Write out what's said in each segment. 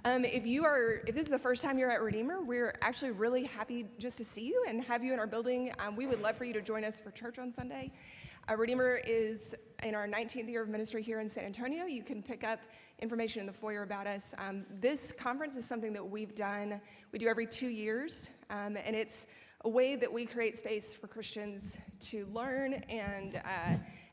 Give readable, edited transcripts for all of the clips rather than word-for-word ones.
If this is the first time you're at Redeemer, we're actually really happy just to see you and have you in our building. We would love for you to join us for church on Sunday. Redeemer is in our 19th year of ministry here in San Antonio. You can pick up information in the foyer about us. This conference is something that we do every 2 years, and it's a way that we create space for Christians to learn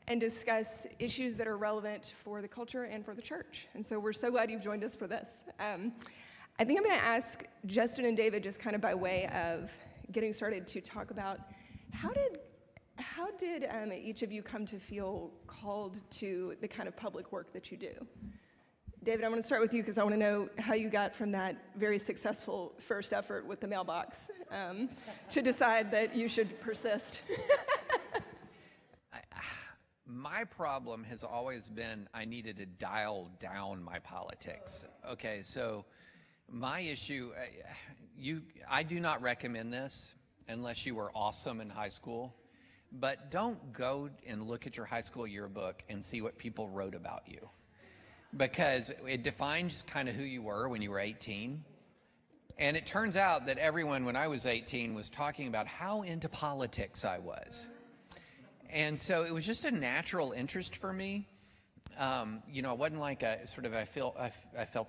and discuss issues that are relevant for the culture and for the church. And so we're so glad you've joined us for this. I think I'm going to ask Justin and David, just kind of by way of getting started, to talk about how did each of you come to feel called to the kind of public work that you do? David, I'm going to start with you because I want to know how you got from that very successful first effort with the mailbox to decide that you should persist. My problem has always been I needed to dial down my politics. Okay, so my issue, I do not recommend this unless you were awesome in high school, but don't go and look at your high school yearbook and see what people wrote about you, because it defines kind of who you were when you were 18. And it turns out that everyone when I was 18 was talking about how into politics I was. And so it was just a natural interest for me. It wasn't like I felt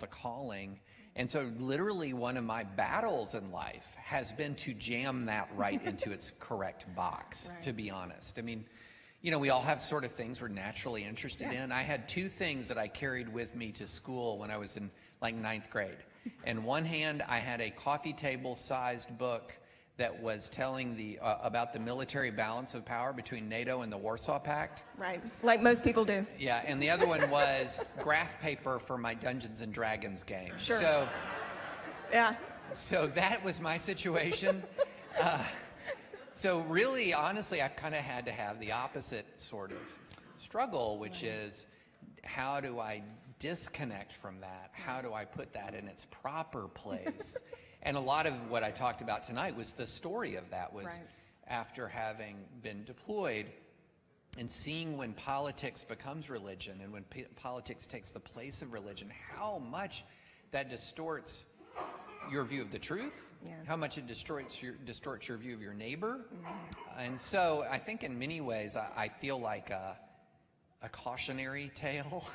a calling. And so literally one of my battles in life has been to jam that right into its correct box, right, to be honest. I mean, we all have sort of things we're naturally interested in. I had two things that I carried with me to school when I was in like 9th grade. In one hand, I had a coffee table sized book that was telling about the military balance of power between NATO and the Warsaw Pact. Right, like most people do. Yeah, and the other one was graph paper for my Dungeons and Dragons game. Sure. So that was my situation. So really, honestly, I've kind of had to have the opposite sort of struggle, which is, how do I disconnect from that? How do I put that in its proper place? And a lot of what I talked about tonight was the story of that, was after having been deployed and seeing when politics becomes religion and when politics takes the place of religion, how much that distorts your view of the truth, how much it distorts your view of your neighbor. And so I think in many ways I feel like a cautionary tale.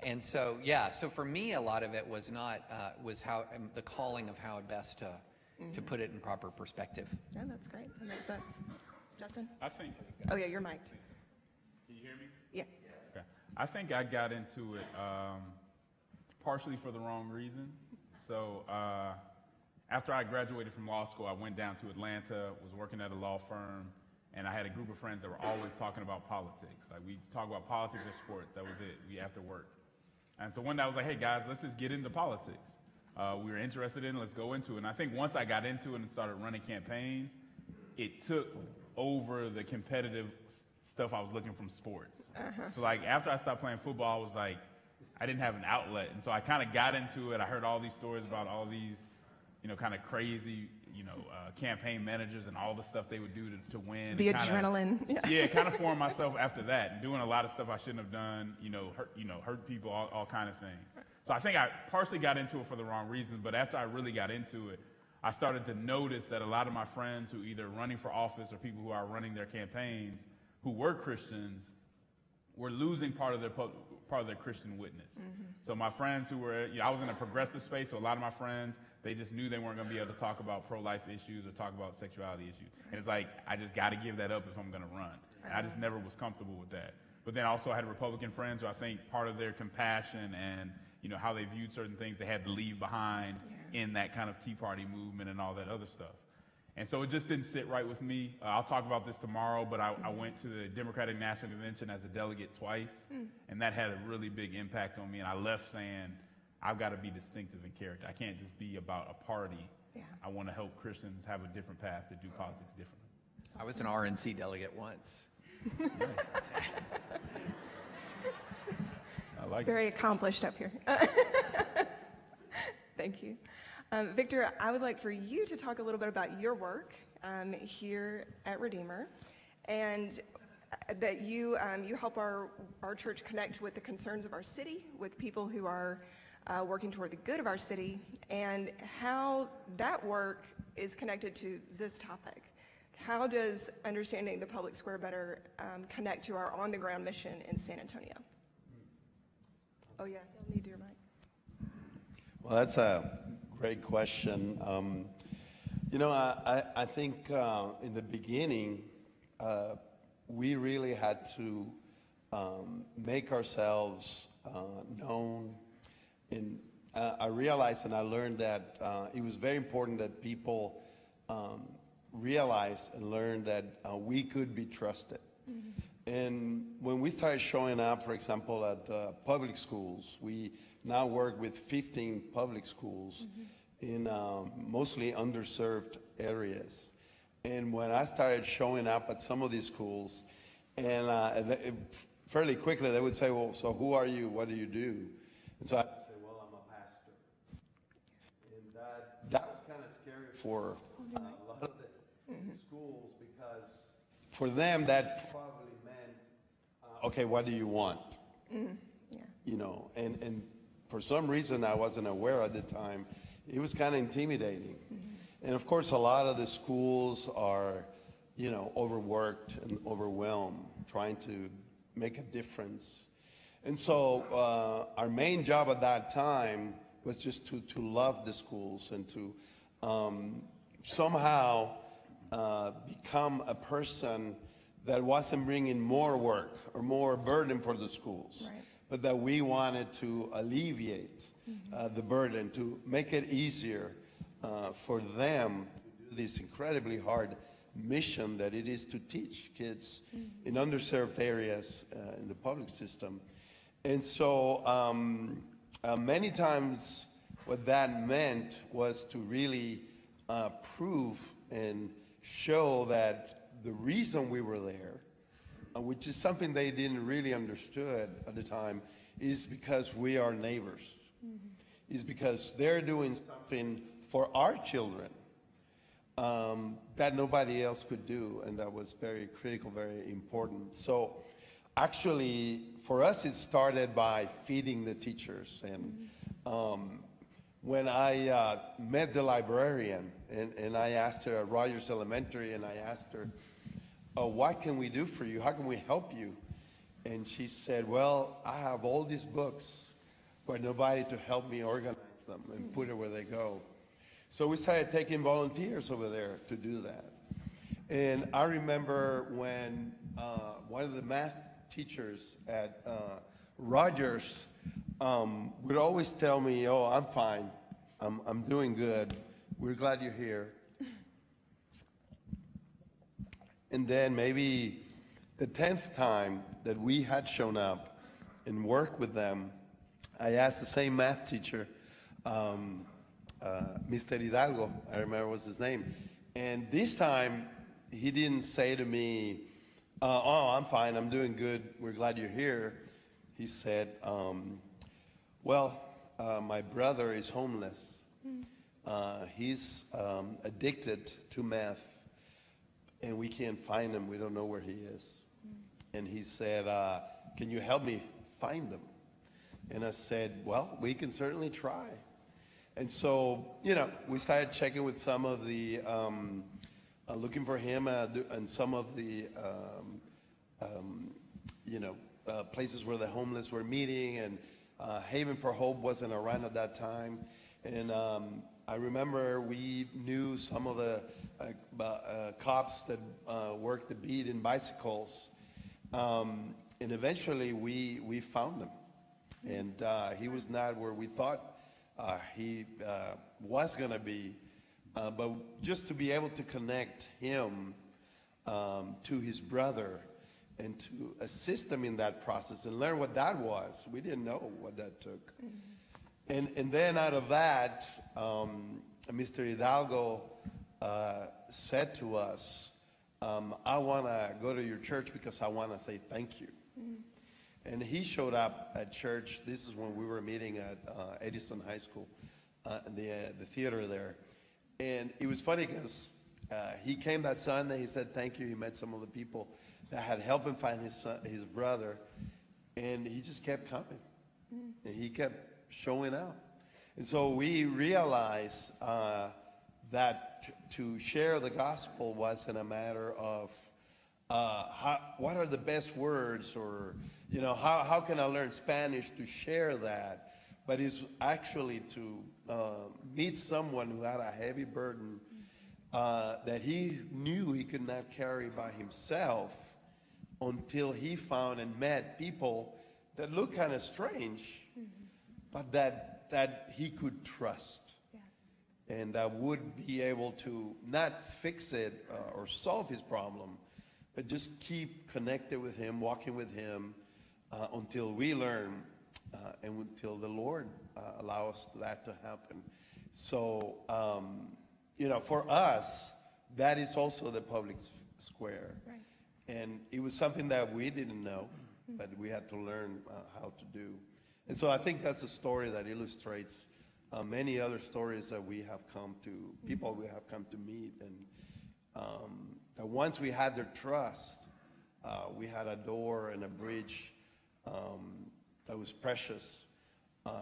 And so, so for me, a lot of it was was how the calling of how best to put it in proper perspective. Yeah, that's great. That makes sense. Justin? I think. Oh, yeah, you're mic'd. Can you hear me? Yeah. Okay. I think I got into it partially for the wrong reasons. So after I graduated from law school, I went down to Atlanta, was working at a law firm, and I had a group of friends that were always talking about politics. Like, we talk about politics or sports. That was it. We after work. And so one day I was like, hey guys, let's just get into politics. We were interested in it, let's go into it. And I think once I got into it and started running campaigns, it took over the competitive stuff I was looking from sports. So like after I stopped playing football, I was like, I didn't have an outlet. And so I kind of got into it. I heard all these stories about all these, kind of crazy, campaign managers and all the stuff they would do to win. The adrenaline. Kind of formed myself after that, and doing a lot of stuff I shouldn't have done, hurt people, all kind of things. So I think I partially got into it for the wrong reasons, but after I really got into it, I started to notice that a lot of my friends who either running for office or people who are running their campaigns who were Christians were losing part of their Christian witness. So my friends who were, I was in a progressive space, so a lot of my friends, they just knew they weren't going to be able to talk about pro-life issues or talk about sexuality issues. And it's like, I just got to give that up if I'm going to run. And I just never was comfortable with that. But then also I had Republican friends who I think part of their compassion and, how they viewed certain things they had to leave behind in that kind of Tea Party movement and all that other stuff. And so it just didn't sit right with me. I'll talk about this tomorrow, but I went to the Democratic National Convention as a delegate twice, and that had a really big impact on me. And I left saying, I've got to be distinctive in character. I can't just be about a party. I want to help Christians have a different path to do politics differently. I was an RNC delegate once. It's very accomplished up here. Thank you. Victor, I would like for you to talk a little bit about your work here at Redeemer, and that you help our church connect with the concerns of our city, with people who are working toward the good of our city, and how that work is connected to this topic. How does understanding the public square better connect to our on-the-ground mission in San Antonio? Oh yeah, you'll need your mic. Well, that's a great question. I think in the beginning, we really had to make ourselves known. And I realized and I learned that it was very important that people realize and learn that we could be trusted. Mm-hmm. And when we started showing up, for example, at public schools, we now work with 15 public schools in mostly underserved areas. And when I started showing up at some of these schools, and fairly quickly they would say, well, so who are you? What do you do? And so I'd say, well, I'm a pastor. And that was kind of scary for a lot of the schools, because for them that probably meant, okay, what do you want? Yeah. You know, and for some reason I wasn't aware at the time, it was kind of intimidating. And of course, a lot of the schools are, overworked and overwhelmed, trying to make a difference. And so our main job at that time was just to love the schools and to somehow become a person that wasn't bringing more work or more burden for the schools, right, but that we wanted to alleviate the burden, to make it easier for them to do this incredibly hard mission that it is to teach kids in underserved areas in the public system. And so many times what that meant was to really prove and show that the reason we were there, which is something they didn't really understood at the time, is because we are neighbors. Is because they're doing something for our children that nobody else could do, and that was very critical, very important. So actually, for us, it started by feeding the teachers. And when I met the librarian, and I asked her at Rogers Elementary, and I asked her, what can we do for you? How can we help you? And she said, well, I have all these books, but nobody to help me organize them and put it where they go. So we started taking volunteers over there to do that. And I remember when one of the math teachers at Rogers would always tell me, oh, I'm fine, I'm doing good, we're glad you're here. And then maybe the 10th time that we had shown up and worked with them, I asked the same math teacher, Mr. Hidalgo, I remember was his name, and this time he didn't say to me, oh, I'm fine, I'm doing good, we're glad you're here. He said, my brother is homeless. He's addicted to meth, and we can't find him, we don't know where he is. And he said, can you help me find him? And I said, well, we can certainly try. And so, we started checking with some of the, looking for him and some of the, places where the homeless were meeting, and Haven for Hope wasn't around at that time. And I remember we knew some of the cops that worked the beat in bicycles. And eventually we found him. And he was not where we thought he was going to be, but just to be able to connect him to his brother and to assist them in that process and learn what that was. We didn't know what that took. And then out of that, Mr. Hidalgo said to us, I want to go to your church because I want to say thank you. And he showed up at church. This is when we were meeting at Edison High School, the theater there. And it was funny because he came that Sunday. He said thank you. He met some of the people that had helped him find his brother, and he just kept coming. And he kept showing up. And so we realized that to share the gospel wasn't a matter of what are the best words, or how can I learn Spanish to share that, but it's actually to meet someone who had a heavy burden that he knew he could not carry by himself, until he found and met people that looked kind of strange, but that he could trust. And that would be able to not fix it or solve his problem, but just keep connected with him, walking with him, until we learn and until the Lord allows that to happen. So, for us, that is also the public square. Right. And it was something that we didn't know, but we had to learn how to do. And so I think that's a story that illustrates many other stories that we have come to, people we have come to meet. And that once we had their trust, we had a door and a bridge that was precious,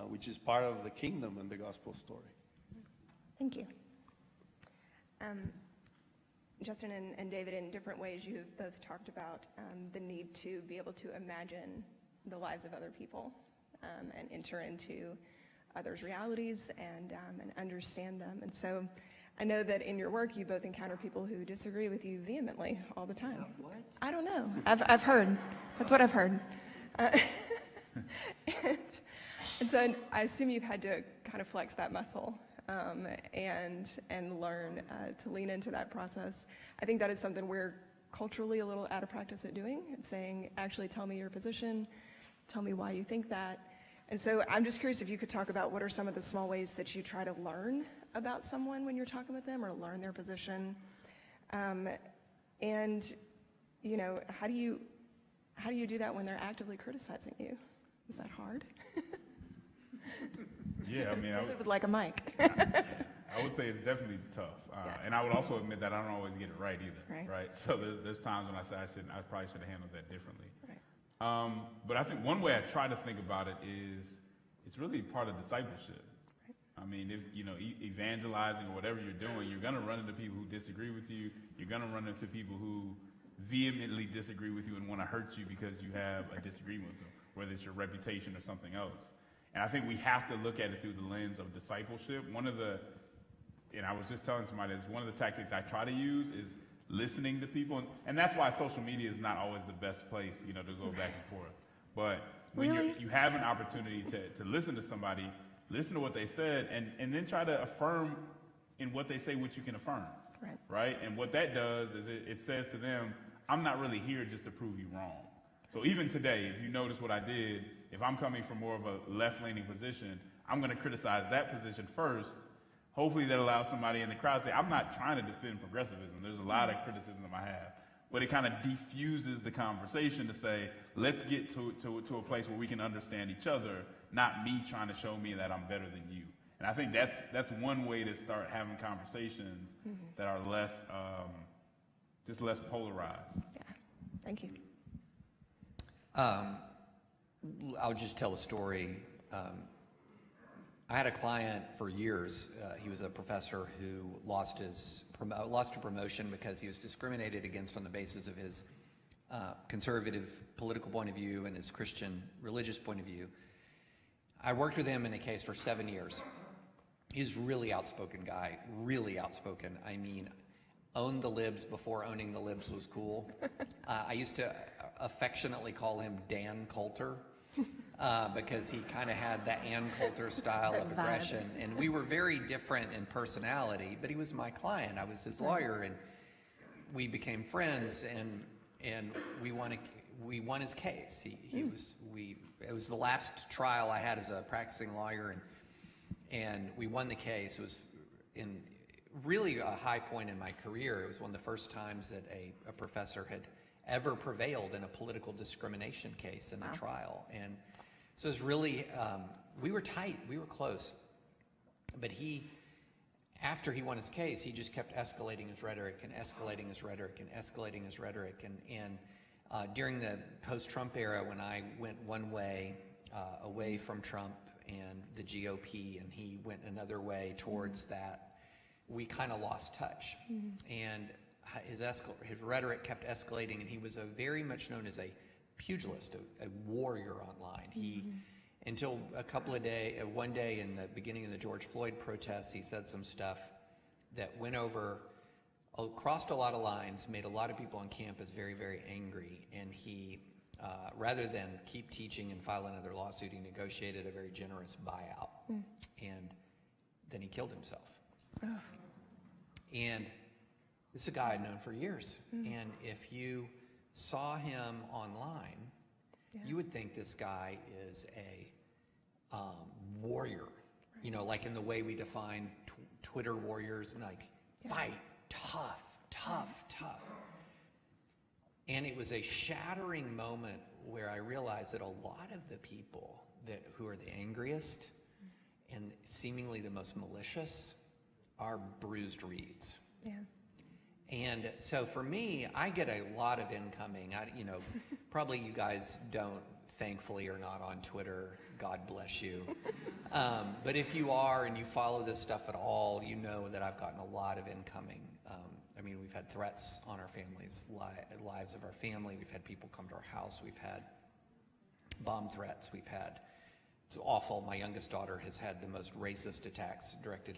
which is part of the kingdom and the gospel story. Thank you. Justin and David, in different ways, you have both talked about the need to be able to imagine the lives of other people and enter into others' realities and understand them. And so I know that in your work, you both encounter people who disagree with you vehemently all the time. What? I don't know. I've heard. That's what I've heard. And so I assume you've had to kind of flex that muscle and learn to lean into that process. I think that is something we're culturally a little out of practice at doing. It's saying, actually, tell me your position, tell me why you think that. And so I'm just curious if you could talk about what are some of the small ways that you try to learn about someone when you're talking with them, or learn their position, and how do you do that when they're actively criticizing you? Is that hard? Yeah, I mean, David would like a mic. I would say it's definitely tough, and I would also admit that I don't always get it right either. Right. So there's times when I say I probably should have handled that differently. Right. But I think one way I try to think about it is it's really part of discipleship. Right. I mean, if evangelizing or whatever you're doing, you're going to run into people who disagree with you. You're going to run into people who vehemently disagree with you and want to hurt you because you have a disagreement with them, whether it's your reputation or something else. And I think we have to look at it through the lens of discipleship. And I was just telling somebody, one of the tactics I try to use is listening to people. And that's why social media is not always the best place, to go back and forth. But when you have an opportunity to listen to somebody, listen to what they said, and then try to affirm in what they say what you can affirm. Right? And what that does is it says to them, I'm not really here just to prove you wrong. So even today, if you notice what I did, if I'm coming from more of a left-leaning position, I'm going to criticize that position first. Hopefully that allows somebody in the crowd to say, I'm not trying to defend progressivism. There's a lot of criticism I have. But it kind of diffuses the conversation to say, let's get to a place where we can understand each other, not me trying to show me that I'm better than you. And I think that's one way to start having conversations that are less polarized. Yeah, thank you. I'll just tell a story. I had a client for years. He was a professor who lost a promotion because he was discriminated against on the basis of his conservative political point of view and his Christian religious point of view. I worked with him in a case for 7 years. He's a really outspoken guy, really outspoken. I mean, owned the libs before owning the libs was cool. I used to affectionately call him Dan Coulter because he kind of had the Ann Coulter style of aggression. And we were very different in personality, but he was my client. I was his lawyer, and we became friends, and we won his case. It was the last trial I had as a practicing lawyer, and we won the case. It was in really a high point in my career. It was one of the first times that a professor had ever prevailed in a political discrimination case in a trial. And so it was really, we were tight, we were close. But after he won his case, he just kept escalating his rhetoric and escalating his rhetoric and escalating his rhetoric. And during the post-Trump era, when I went one way, away from Trump and the GOP, and he went another way towards that, we kind of lost touch. And his rhetoric kept escalating, and he was very much known as a pugilist, a warrior online. He, until one day in the beginning of the George Floyd protests, he said some stuff that crossed a lot of lines, made a lot of people on campus very, very angry, and he, rather than keep teaching and file another lawsuit, he negotiated a very generous buyout, and then he killed himself. And this is a guy I'd known for years, and if you saw him online, you would think this guy is a warrior, you know, like in the way we define Twitter warriors, and like fight, tough. And it was a shattering moment where I realized that a lot of the people who are the angriest and seemingly the most malicious are bruised reeds. Yeah. And so for me, I get a lot of incoming. Probably you guys don't, thankfully, are not on Twitter. God bless you. But if you are and you follow this stuff at all, you know that I've gotten a lot of incoming. We've had threats on our families, lives of our family. We've had people come to our house. We've had bomb threats. It's awful. My youngest daughter has had the most racist attacks directed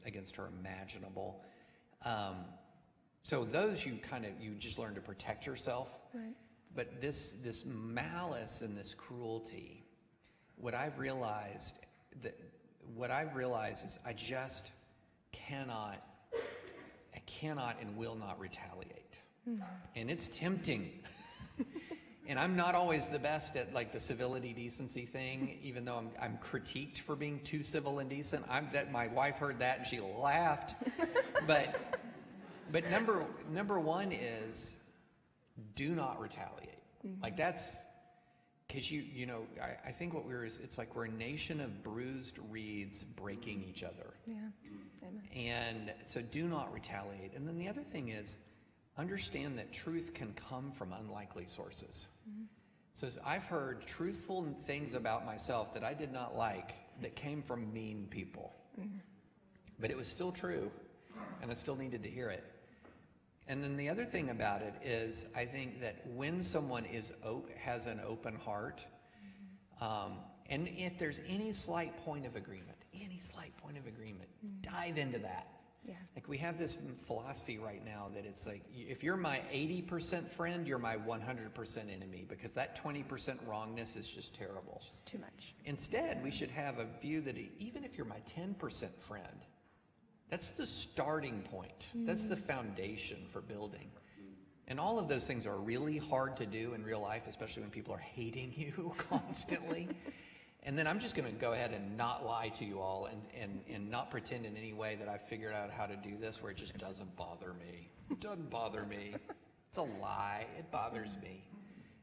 against her imaginable. So those you just learn to protect yourself. Right. But this malice and this cruelty, what I've realized is I just cannot and will not retaliate. And it's tempting. And I'm not always the best at like the civility decency thing, even though I'm critiqued for being too civil and decent. My wife heard that and she laughed. But number one is do not retaliate. Like that's because I think it's like we're a nation of bruised reeds breaking each other. Yeah. Amen. And so do not retaliate. And then the other thing is understand that truth can come from unlikely sources. So I've heard truthful things about myself that I did not like that came from mean people. But it was still true, and I still needed to hear it. And then the other thing about it is I think that when someone has an open heart, and if there's any slight point of agreement, dive into that. Yeah. Like we have this philosophy right now that it's like, if you're my 80% friend, you're my 100% enemy, because that 20% wrongness is just terrible. It's too much. Instead, we should have a view that even if you're my 10% friend, that's the starting point. That's the foundation for building. And all of those things are really hard to do in real life, especially when people are hating you constantly. And then I'm just going to go ahead and not lie to you all and not pretend in any way that I've figured out how to do this where it just doesn't bother me. It doesn't bother me. It's a lie. It bothers me.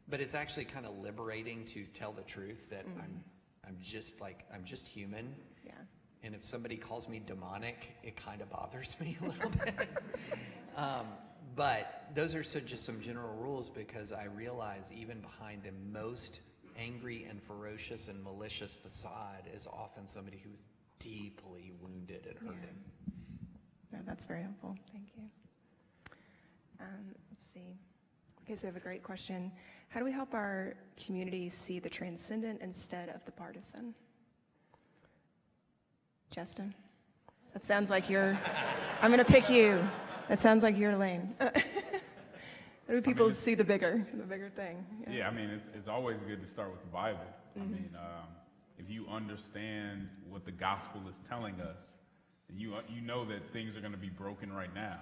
But it's actually kind of liberating to tell the truth that I'm just human. Yeah. And if somebody calls me demonic, it kind of bothers me a little bit. But those are just some general rules, because I realize even behind the most angry and ferocious and malicious facade is often somebody who's deeply wounded and hurting. No, that's very helpful. Thank you. Let's see. Okay, so we have a great question. How do we help our community see the transcendent instead of the partisan? Justin? That sounds like I'm going to pick you. That sounds like your lane. How do people see the bigger thing? Yeah, it's always good to start with the Bible. If you understand what the gospel is telling us, you know that things are going to be broken right now,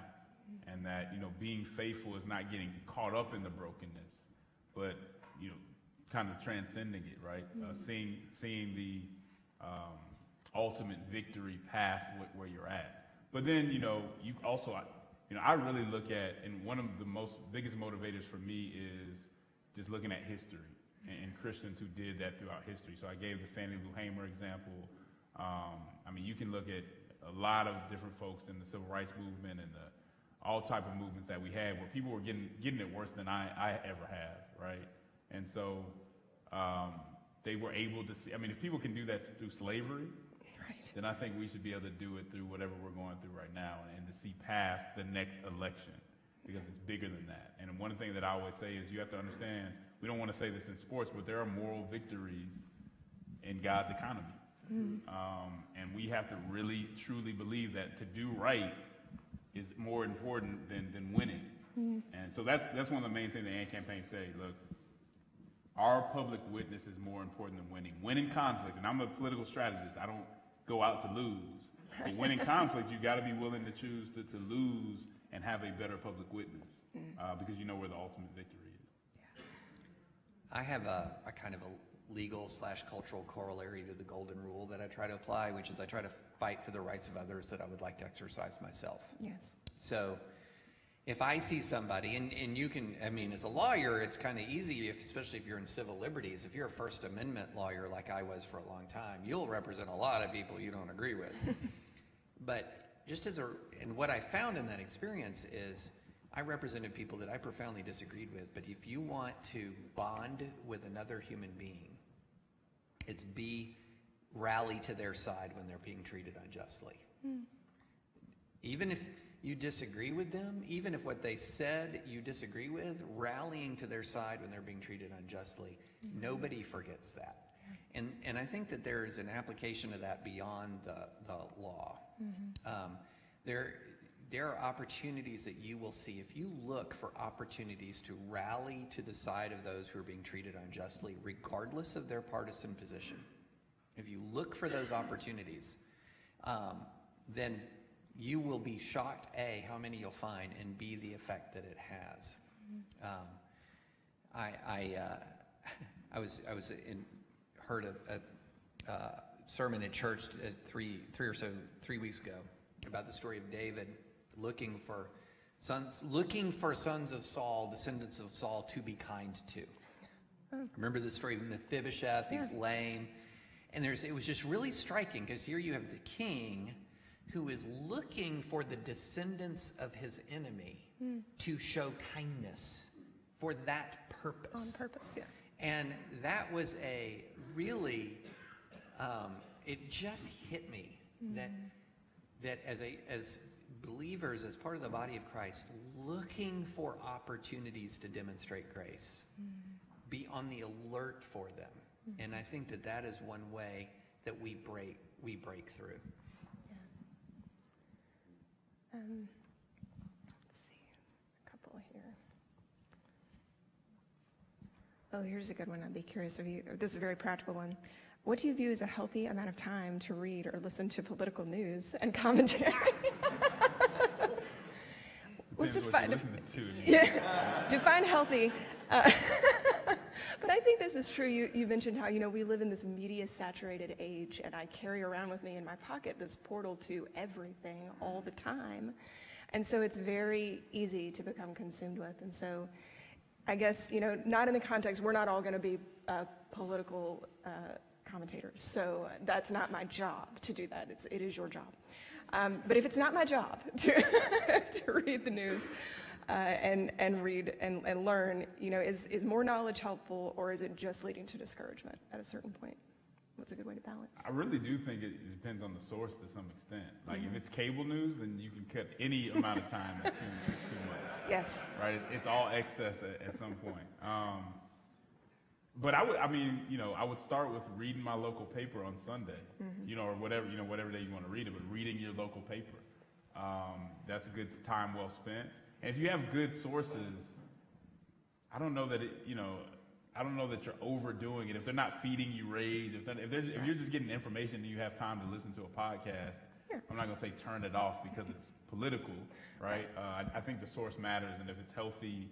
and that being faithful is not getting caught up in the brokenness, but kind of transcending it, right? Seeing the ultimate victory past where you're at. But then you also. I really look at, and one of the biggest motivators for me is just looking at history and Christians who did that throughout history. So I gave the Fannie Lou Hamer example. You can look at a lot of different folks in the civil rights movement and all type of movements that we had where people were getting it worse than I ever have, right? And so they were able to see. I mean, if people can do that through slavery, Right. then I think we should be able to do it through whatever we're going through right now, and to see past the next election, because it's bigger than that. And one thing that I always say is you have to understand, we don't want to say this in sports, but there are moral victories in God's economy. And we have to really, truly believe that to do right is more important than winning. And so that's one of the main things the AND campaign say. Look, our public witness is more important than winning. Winning conflict, and I'm a political strategist, I don't go out to lose. But winning conflict, you got to be willing to choose to lose and have a better public witness, because you know where the ultimate victory is. I have a kind of a legal/cultural corollary to the golden rule that I try to apply, which is I try to fight for the rights of others that I would like to exercise myself. Yes. So if I see somebody, and you can, I mean, as a lawyer, it's kind of easy, especially if you're in civil liberties. If you're a First Amendment lawyer like I was for a long time, you'll represent a lot of people you don't agree with. But just and what I found in that experience is I represented people that I profoundly disagreed with, but if you want to bond with another human being, it's rally to their side when they're being treated unjustly. Even if you disagree with them, even if what they said you disagree with, rallying to their side when they're being treated unjustly, nobody forgets that. And I think that there is an application of that beyond the law. There are opportunities that you will see. If you look for opportunities to rally to the side of those who are being treated unjustly, regardless of their partisan position, if you look for those opportunities, then you will be shocked, A, how many you'll find, and B, the effect that it has. Heard a sermon at church 3 weeks ago about the story of David looking for sons of Saul, descendants of Saul, to be kind to. Remember the story of Mephibosheth? He's lame. And it was just really striking, because here you have the king who is looking for the descendants of his enemy to show kindness for that purpose. On purpose, yeah. And that was a really, it just hit me that as believers, as part of the body of Christ, looking for opportunities to demonstrate grace, be on the alert for them. And I think that is one way that we break through. Let's see, a couple here. Oh, here's a good one. I'd be curious of you. This is a very practical one. What do you view as a healthy amount of time to read or listen to political news and commentary? Define healthy. But I think this is true. You mentioned how, we live in this media-saturated age, and I carry around with me in my pocket this portal to everything all the time. And so it's very easy to become consumed with. And so I guess, not in the context, we're not all going to be political commentators. So that's not my job to do that. It is your job. But if it's not my job to read the news and read and learn, is more knowledge helpful, or is it just leading to discouragement at a certain point? What's a good way to balance? I really do think it depends on the source to some extent. Like if it's cable news, then you can cut any amount of time that's too much. Yes. Right? It's all excess at some point. But I would start with reading my local paper on Sunday, or whatever day you want to read it, but reading your local paper. That's a good time well spent. And if you have good sources, I don't know that you're overdoing it. If they're not feeding you rage, if you're just getting information and you have time to listen to a podcast, I'm not going to say turn it off because it's political, right? I think the source matters, and if it's healthy,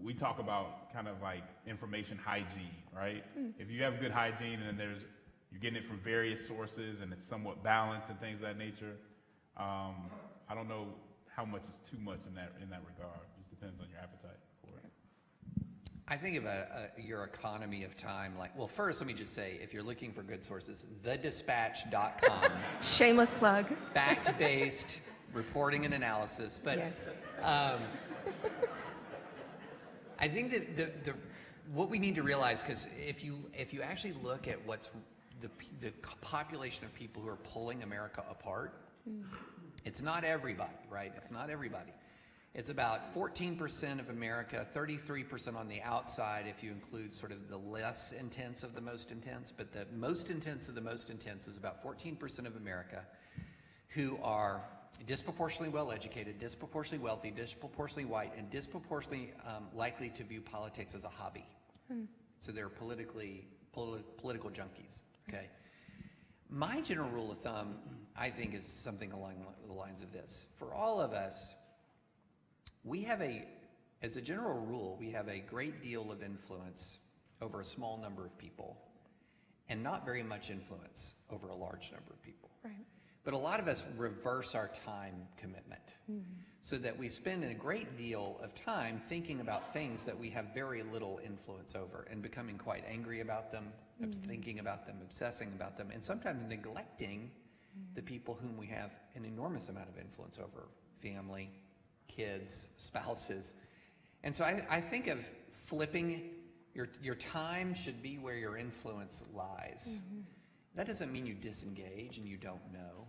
we talk about kind of like information hygiene, right? If you have good hygiene and you're getting it from various sources and it's somewhat balanced and things of that nature, I don't know how much is too much in that regard. It just depends on your appetite for it. I think of your economy of time first let me just say, if you're looking for good sources, thedispatch.com. Shameless plug. Fact-based reporting and analysis. But yes. I think that what we need to realize, because if you actually look at what's the population of people who are pulling America apart, it's not everybody, right? It's not everybody. It's about 14% of America, 33% on the outside if you include sort of the less intense of the most intense, but the most intense of the most intense is about 14% of America who are disproportionately well educated, disproportionately wealthy, disproportionately white, and disproportionately likely to view politics as a hobby. So they're political junkies, okay? My general rule of thumb, I think, is something along the lines of this. For all of us, we have as a general rule, we have a great deal of influence over a small number of people and not very much influence over a large number of people. Right. But a lot of us reverse our time commitment so that we spend a great deal of time thinking about things that we have very little influence over and becoming quite angry about them, thinking about them, obsessing about them, and sometimes neglecting the people whom we have an enormous amount of influence over: family, kids, spouses. And so I think of flipping your time should be where your influence lies. That doesn't mean you disengage and you don't know,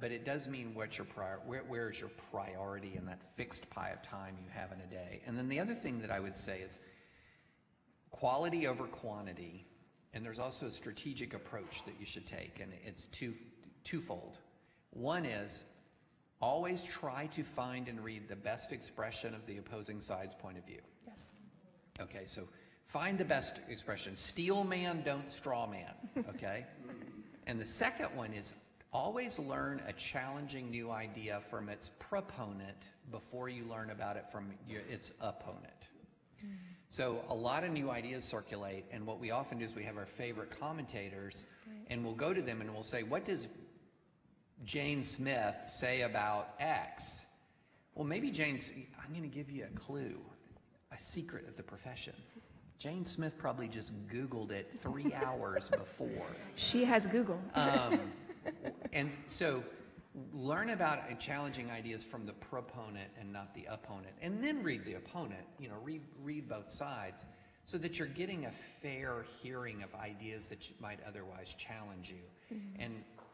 but it does mean where's your priority in that fixed pie of time you have in a day. And then the other thing that I would say is quality over quantity, and there's also a strategic approach that you should take, and it's twofold. One is always try to find and read the best expression of the opposing side's point of view. Yes. Okay, so find the best expression. Steel man, don't straw man, okay? And the second one is always learn a challenging new idea from its proponent before you learn about it from its opponent. So a lot of new ideas circulate, and what we often do is we have our favorite commentators, and we'll go to them and we'll say, what does Jane Smith say about X? Well, maybe I'm going to give you a clue, a secret of the profession. Jane Smith probably just Googled it 3 hours before. She has Google. And so learn about challenging ideas from the proponent and not the opponent. And then read the opponent, read both sides so that you're getting a fair hearing of ideas that might otherwise challenge you.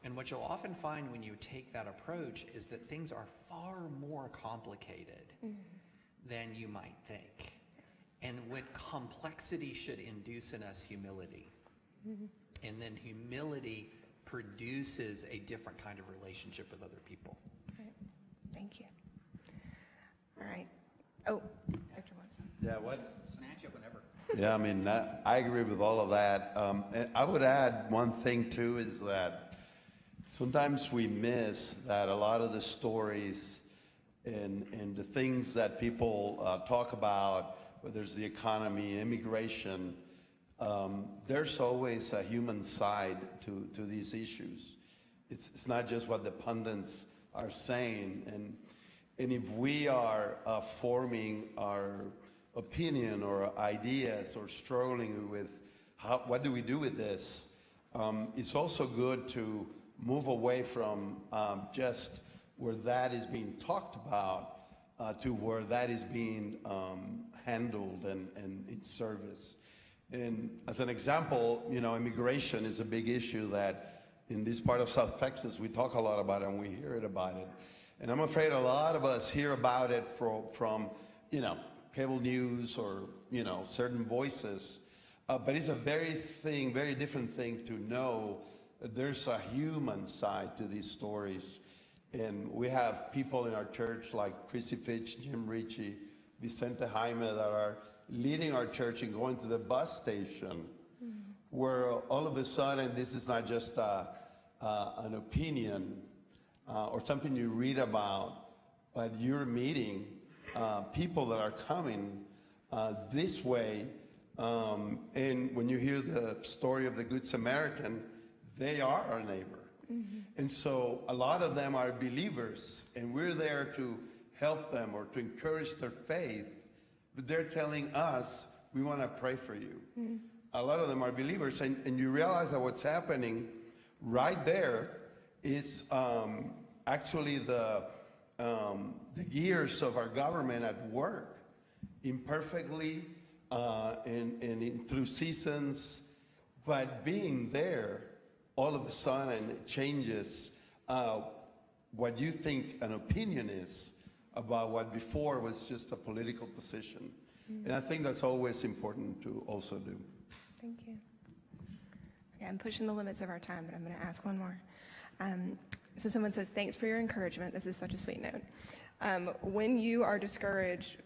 And what you'll often find when you take that approach is that things are far more complicated than you might think. And what complexity should induce in us humility. And then humility produces a different kind of relationship with other people. Right. Thank you. All right. Oh, Dr. Watson. Yeah, what? Snatch it whenever. Yeah, I mean, I agree with all of that. And I would add one thing too, is that sometimes we miss that a lot of the stories and the things that people talk about, whether it's the economy, immigration, there's always a human side to these issues. It's not just what the pundits are saying. And if we are forming our opinion or ideas or struggling with what do we do with this, it's also good to move away from just where that is being talked about to where that is being handled and in service. And as an example, immigration is a big issue that in this part of South Texas we talk a lot about it and we hear it about it. And I'm afraid a lot of us hear about it from cable news or certain voices. But it's a very different thing to know that there's a human side to these stories. And we have people in our church like Chrissy Fitch, Jim Ritchie, Vicente Jaime that are leading our church and going to the bus station where all of a sudden this is not just an opinion or something you read about, but you're meeting people that are coming this way. And when you hear the story of the Good Samaritan, they are our neighbor. And so a lot of them are believers, and we're there to help them or to encourage their faith, but they're telling us, we want to pray for you. A lot of them are believers, and you realize that what's happening right there is actually the gears of our government at work, imperfectly through seasons, but being there, all of a sudden it changes what you think an opinion is about what before was just a political position. And I think that's always important to also do. Thank you. Okay, I'm pushing the limits of our time, but I'm going to ask one more. So someone says, thanks for your encouragement. This is such a sweet note. When you are discouraged,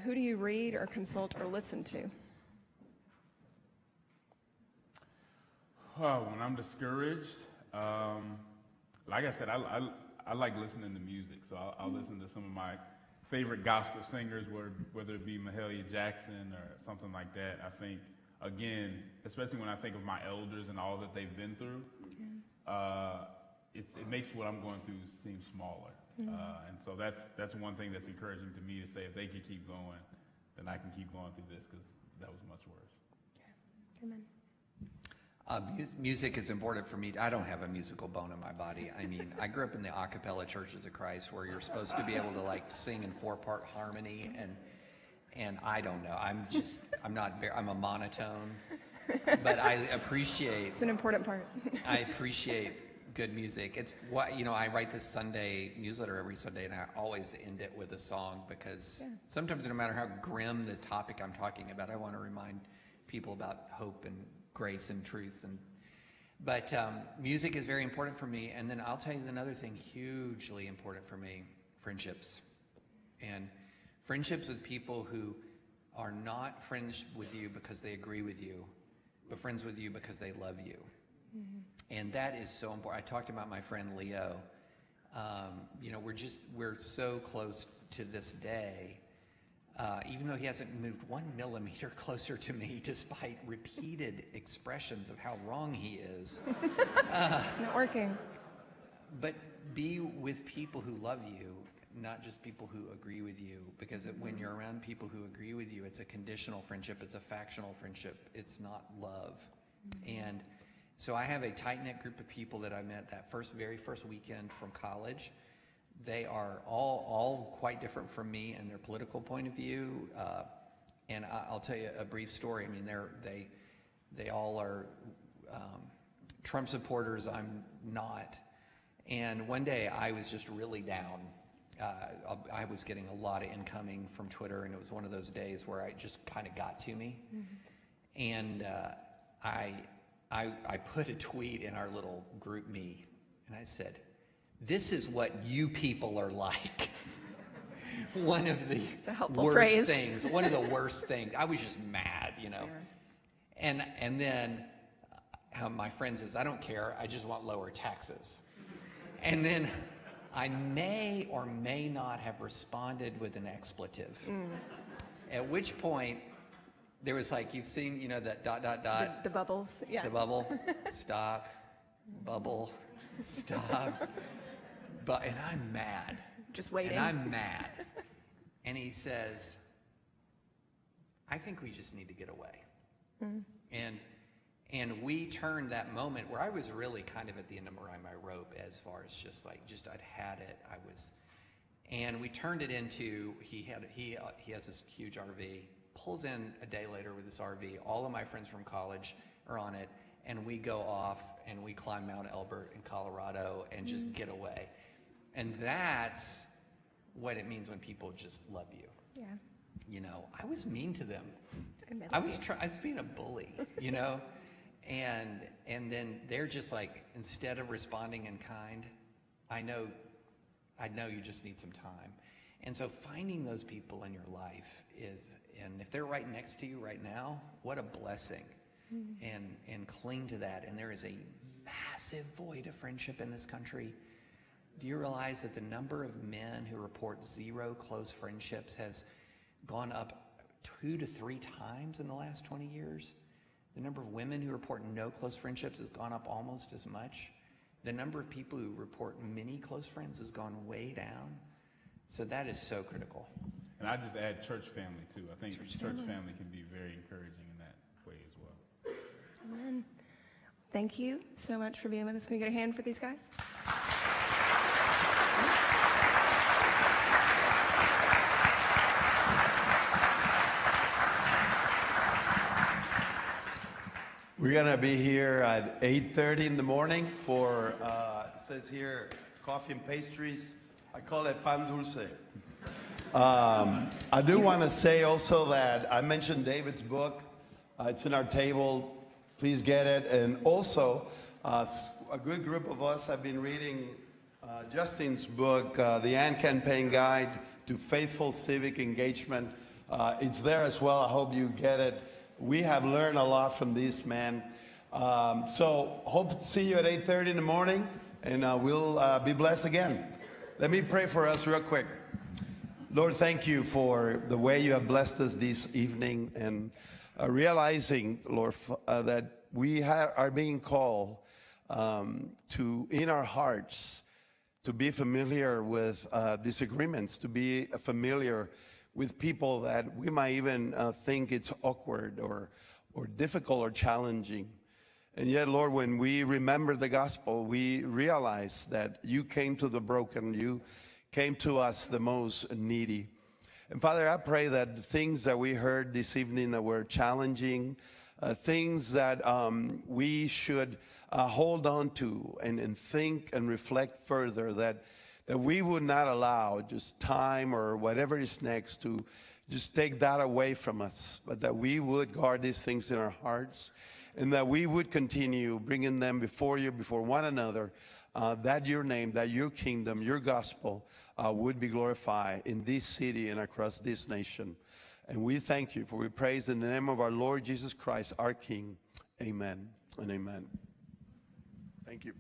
who do you read or consult or listen to? When I'm discouraged, like I said, I like listening to music, so I'll listen to some of my favorite gospel singers, whether it be Mahalia Jackson or something like that. I think, again, especially when I think of my elders and all that they've been through, it makes what I'm going through seem smaller. And so that's one thing that's encouraging to me, to say if they can keep going, then I can keep going through this, because that was much worse. Yeah. Amen. Music is important for me. I don't have a musical bone in my body. I mean, I grew up in the a cappella churches of Christ, where you're supposed to be able to like sing in 4-part harmony, and I don't know. I'm a monotone, but I appreciate. It's an important part. I appreciate good music. It's what, I write this Sunday newsletter every Sunday, and I always end it with a song, because sometimes, no matter how grim the topic I'm talking about, I want to remind people about hope and grace and truth. But music is very important for me. And then I'll tell you another thing hugely important for me: friendships. And friendships with people who are not friends with you because they agree with you, but friends with you because they love you. And that is so important. I talked about my friend Leo. We're so close to this day. Even though he hasn't moved 1 millimeter closer to me, despite repeated expressions of how wrong he is. It's not working. But be with people who love you, not just people who agree with you, because when you're around people who agree with you, it's a conditional friendship, it's a factional friendship, it's not love. And so I have a tight-knit group of people that I met that very first weekend from college. They are all quite different from me in their political point of view, and I'll tell you a brief story. I mean, they all are Trump supporters. I'm not. And one day I was just really down. I was getting a lot of incoming from Twitter, and it was one of those days where it just kind of got to me. And I put a tweet in our little group me, and I said, "This is what you people are like." One of the worst things. One of the worst things. I was just mad, Yeah. And then my friend says, "I don't care. I just want lower taxes." And then I may or may not have responded with an expletive. At which point there was like, you've seen, that ... The bubbles. Yeah. The bubble. Stop. Bubble. Stop. And I'm mad. Just waiting. And I'm mad. And he says, "I think we just need to get away." And we turned that moment where I was really kind of at the end of my rope, as far as just I'd had it. And we turned it into, he has this huge RV, pulls in a day later with this RV. All of my friends from college are on it, and we go off and we climb Mount Elbert in Colorado and just get away. And that's what it means when people just love you. Yeah. I was mean to them. I was being a bully, and then they're just like, instead of responding in kind, I know you just need some time. And so finding those people in your life and if they're right next to you right now, what a blessing. And cling to that. And there is a massive void of friendship in this country. Do you realize that the number of men who report 0 close friendships has gone up 2 to 3 times in the last 20 years? The number of women who report no close friendships has gone up almost as much. The number of people who report many close friends has gone way down. So that is so critical. And I just add church family too. I think church family can be very encouraging in that way as well. Amen. Thank you so much for being with us. Can we get a hand for these guys? We're going to be here at 8:30 in the morning for, it says here, coffee and pastries. I call it pan dulce. I do want to say also that I mentioned David's book. It's in our table. Please get it. And also, a good group of us have been reading Justin's book, The AND Campaign Guide to Faithful Civic Engagement. It's there as well. I hope you get it. We have learned a lot from this man. So hope to see you at 8:30 in the morning, and we'll be blessed again. Let me pray for us real quick. Lord, thank you for the way you have blessed us this evening, and realizing, Lord, that we are being called to, in our hearts, to be familiar with disagreements, to be familiar with people that we might even think it's awkward or difficult or challenging. And yet, Lord, when we remember the gospel, we realize that you came to the broken, you came to us, the most needy. And Father, I pray that the things that we heard this evening that were challenging, things that we should hold on to and think and reflect further, that we would not allow just time or whatever is next to just take that away from us, but that we would guard these things in our hearts, and that we would continue bringing them before you, before one another, that your name, that your kingdom, your gospel would be glorified in this city and across this nation. And we thank you, for we praise in the name of our Lord Jesus Christ, our King. Amen and amen. Thank you.